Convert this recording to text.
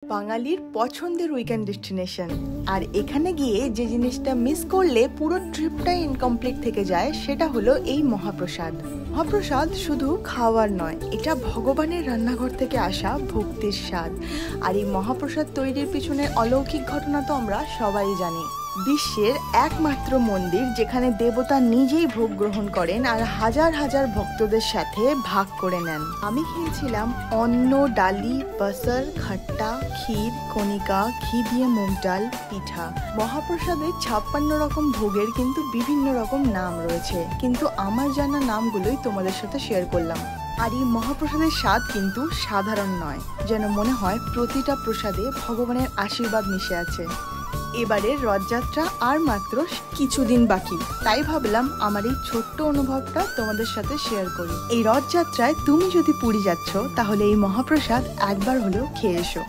বাঙালির পছন্দের weekend destination. আর এখানে গিয়ে যে জিনিসটা মিস করলে পুরো ট্রিপটাই ইনকমপ্লিট থেকে যায় সেটা হলো এই মহাপ্রসাদ। মহাপ্রসাদ শুধু খাওয়ার নয়, এটা ভগবানের রান্নাঘর থেকে আসা ভক্তির স্বাদ। আর এই মহাপ্রসাদ তৈরির পিছনে অলৌকিক ঘটনা তো আমরা সবাই জানি। বিশ্বের একমাত্র মন্দির যেখানে দেবতা নিজেই ভোগ গ্রহণ করেন আর হাজার হাজার ভক্তদের সাথে ভাগ করে নেন। আমি খেয়েছিলাম অন্ন, ডালি, বাসর, খাট্টা, ক্ষীর, কণিকা, ঘি দিয়ে মুগ ডাল, পিঠা। মহাপ্রসাদে 56 রকম ভোগের কিন্তু বিভিন্ন রকম নাম রয়েছে, কিন্তু আমার জানা নামগুলোই তোমাদের সাথে শেয়ার করলাম। আর এই মহাপ্রসাদের স্বাদ কিন্তু সাধারণ নয়, যেন মনে হয় প্রতিটা প্রসাদে ভগবানের আশীর্বাদ মিশে আছে। এবারের রথযাত্রা আর মাত্র কিছুদিন বাকি, তাই ভাবলাম আমার এই ছোট্ট অনুভবটা তোমাদের সাথে শেয়ার করি। এই রথযাত্রায় তুমি যদি পুরী যাচ্ছ তাহলে এই মহাপ্রসাদ একবার হলেও খেয়ে এসো।